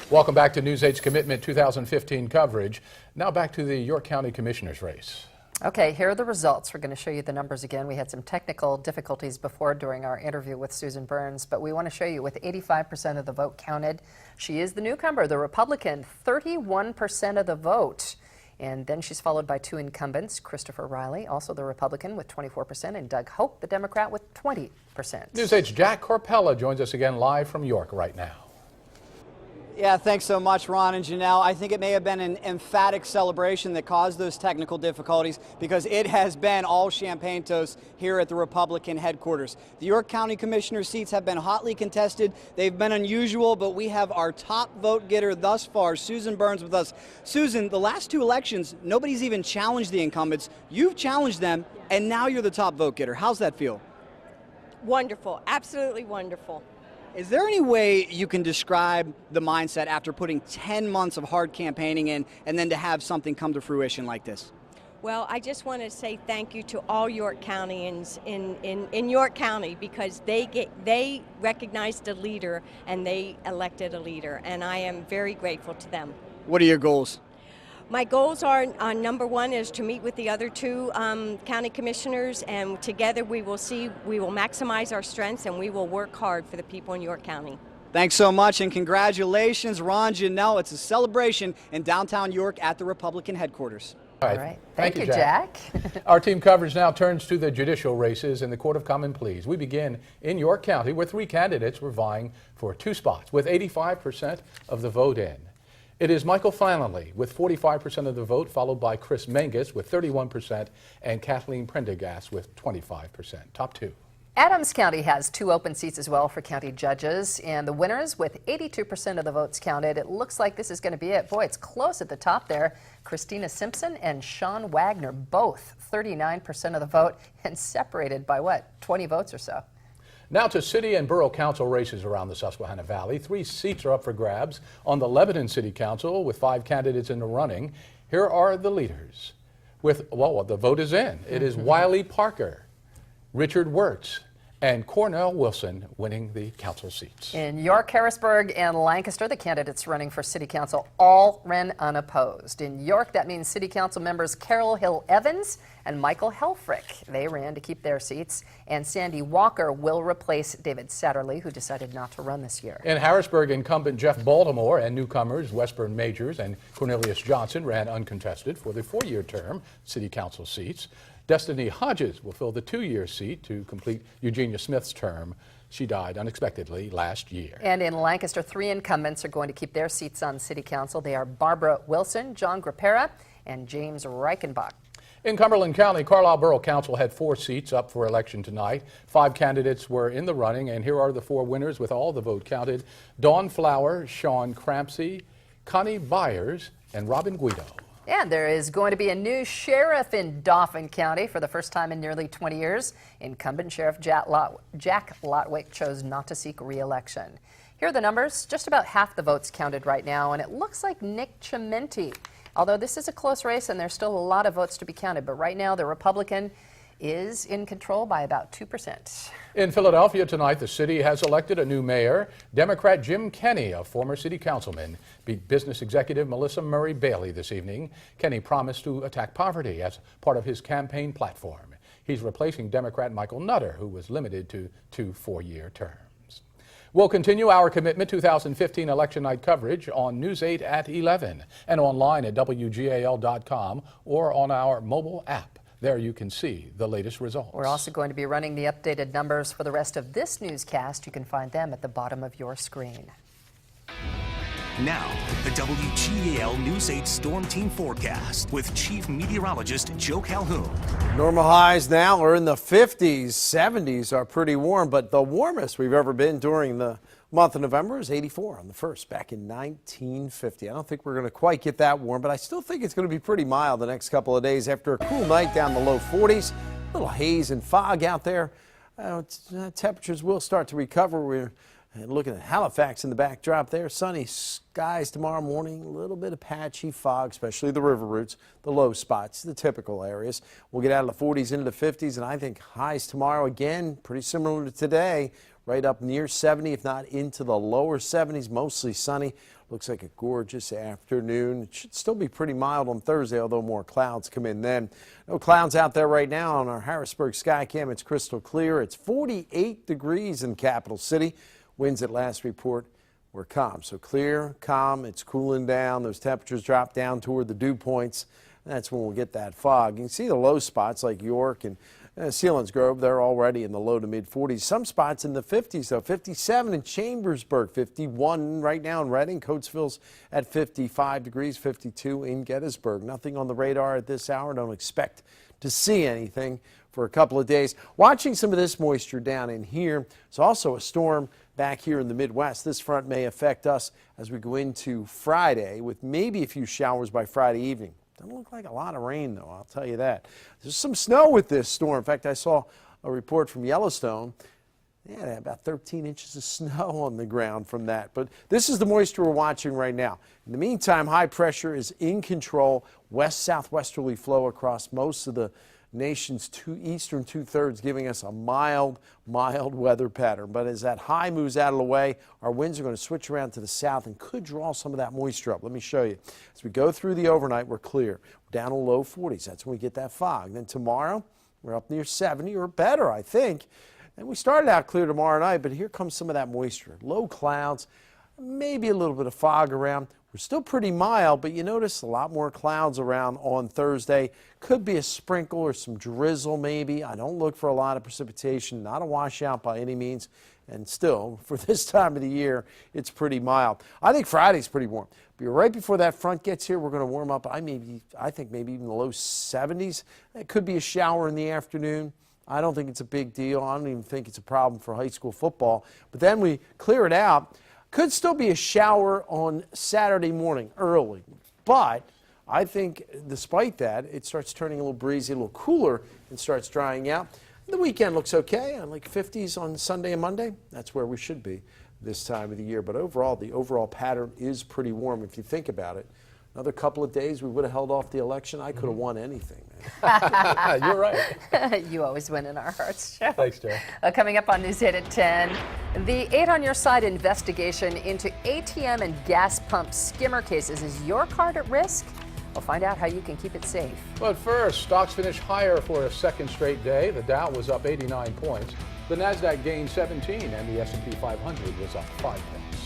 Welcome back to News 8's Commitment 2015 coverage. Now back to the York County Commissioner's race. Okay, here are the results. We're going to show you the numbers again. We had some technical difficulties before during our interview with Susan Burns, but we want to show you with 85% of the vote counted. She is the newcomer, the Republican, 31% of the vote. And then she's followed by two incumbents, Christopher Riley, also the Republican, with 24%, and Doug Hope, the Democrat, with 20%. News 8's Jack Corpella joins us again live from York right now. Yeah, thanks so much, Ron and Janelle. I think it may have been an emphatic celebration that caused those technical difficulties because it has been all champagne toast here at the Republican headquarters. The York County Commissioner seats have been hotly contested. They've been unusual, but we have our top vote getter thus far, Susan Burns, with us. Susan, the last two elections, nobody's even challenged the incumbents. You've challenged them, and now you're the top vote getter. How's that feel? Wonderful, absolutely wonderful. Is there any way you can describe the mindset after putting 10 months of hard campaigning in and then to have something come to fruition like this? Well, I just want to say thank you to all York Countyans in York County because they recognized a leader and they elected a leader, and I am very grateful to them. What are your goals? My goals are, number one is to meet with the other two county commissioners, and together we will maximize our strengths and we will work hard for the people in York County. Thanks so much and congratulations, Ron, Janelle. It's a celebration in downtown York at the Republican headquarters. All right. Thank you, Jack. Our team coverage now turns to the judicial races in the Court of Common Pleas. We begin in York County where three candidates were vying for two spots with 85% of the vote in. It is Michael Flannelly with 45% of the vote, followed by Chris Mangus with 31% and Kathleen Prendergast with 25%. Top two. Adams County has two open seats as well for county judges, and the winners with 82% of the votes counted. It looks like this is going to be it. Boy, it's close at the top there. Christina Simpson and Sean Wagner, both 39% of the vote, and separated by what, 20 votes or so. Now to city and borough council races around the Susquehanna Valley. 3 seats are up for grabs on the Lebanon City Council with 5 candidates in the running. Here are the leaders. Well, the vote is in. It is Wiley Parker, Richard Wirtz, and Cornell Wilson winning the council seats. In York, Harrisburg, and Lancaster, the candidates running for city council all ran unopposed. In York, that means city council members Carol Hill Evans and Michael Helfrich. They ran to keep their seats, and Sandy Walker will replace David Satterley, who decided not to run this year. In Harrisburg, incumbent Jeff Baltimore and newcomers Westburn Majors and Cornelius Johnson ran uncontested for the 4-year term city council seats. Destiny Hodges will fill the 2-year seat to complete Eugenia Smith's term. She died unexpectedly last year. And in Lancaster, 3 incumbents are going to keep their seats on city council. They are Barbara Wilson, John Grapera, and James Reichenbach. In Cumberland County, Carlisle Borough Council had 4 seats up for election tonight. 5 candidates were in the running, and here are the 4 winners with all the vote counted. Dawn Flower, Sean Crampsey, Connie Byers, and Robin Guido. And there is going to be a new sheriff in Dauphin County for the first time in nearly 20 years. Incumbent Sheriff Jack Lotwick chose not to seek re-election. Here are the numbers. Just about half the votes counted right now, and it looks like Nick Chimenti. Although this is a close race and there's still a lot of votes to be counted, but right now the Republican is in control by about 2%. In Philadelphia tonight, the city has elected a new mayor. Democrat Jim Kenney, a former city councilman, beat business executive Melissa Murray Bailey this evening. Kenney promised to attack poverty as part of his campaign platform. He's replacing Democrat Michael Nutter, who was limited to 2 4-year terms. We'll continue our Commitment 2015 election night coverage on News 8 at 11 and online at WGAL.com or on our mobile app. There you can see the latest results. We're also going to be running the updated numbers for the rest of this newscast. You can find them at the bottom of your screen. Now, the WGAL News 8 Storm Team Forecast with Chief Meteorologist Joe Calhoun. Normal highs now are in the 50s, 70s are pretty warm, but the warmest we've ever been during the month of November is 84 on the 1st back in 1950. I don't think we're going to quite get that warm, but I still think it's going to be pretty mild the next couple of days after a cool night down the low 40s. A little haze and fog out there. Temperatures will start to recover. We're looking at Halifax in the backdrop there. Sunny skies tomorrow morning. A little bit of patchy fog, especially the river routes, the low spots, the typical areas. We'll get out of the 40s into the 50s, and I think highs tomorrow again, pretty similar to today. Right up near 70, if not into the lower 70s, mostly sunny. Looks like a gorgeous afternoon. It should still be pretty mild on Thursday, although more clouds come in then. No clouds out there right now on our Harrisburg Skycam. It's crystal clear. It's 48 degrees in Capital City. Winds at last report were calm. So clear, calm, it's cooling down. Those temperatures drop down toward the dew points. That's when we'll get that fog. You can see the low spots like York and Selinsgrove. They're already in the low to mid 40s. Some spots in the 50s, though. 57 in Chambersburg, 51 right now in Reading. Coatesville's at 55 degrees, 52 in Gettysburg. Nothing on the radar at this hour. Don't expect to see anything for a couple of days. Watching some of this moisture down in here. There's also a storm back here in the Midwest. This front may affect us as we go into Friday with maybe a few showers by Friday evening. Doesn't look like a lot of rain, though, I'll tell you that. There's some snow with this storm. In fact, I saw a report from Yellowstone. They had about 13 inches of snow on the ground from that. But this is the moisture we're watching right now. In the meantime, high pressure is in control. West-southwesterly flow across most of the nation's eastern two-thirds, giving us a mild weather pattern. But as that high moves out of the way, our winds are going to switch around to the south and could draw some of that moisture up. Let me show you. As we go through the overnight, we're clear. We're down to low 40s. That's when we get that fog. Then tomorrow, we're up near 70 or better, I think. And we started out clear tomorrow night, but here comes some of that moisture. Low clouds, maybe a little bit of fog around. We're still pretty mild, but you notice a lot more clouds around on Thursday. Could be a sprinkle or some drizzle maybe. I don't look for a lot of precipitation, not a washout by any means. And still, for this time of the year, it's pretty mild. I think Friday's pretty warm. But right before that front gets here, we're going to warm up. I think maybe even the low 70s. It could be a shower in the afternoon. I don't think it's a big deal. I don't even think it's a problem for high school football. But then we clear it out. Could still be a shower on Saturday morning early, but I think despite that, it starts turning a little breezy, a little cooler, and starts drying out. The weekend looks okay, like 50s on Sunday and Monday. That's where we should be this time of the year. But overall, the overall pattern is pretty warm if you think about it. Another couple of days, we would have held off the election. I could have won anything. You're right. You always win in our hearts, Joe. Thanks, Joe. Coming up on News 8 at 10, the 8 on Your Side investigation into ATM and gas pump skimmer cases. Is your card at risk? We'll find out how you can keep it safe. But first, stocks finished higher for a second straight day. The Dow was up 89 points. The Nasdaq gained 17, and the S&P 500 was up 5 points.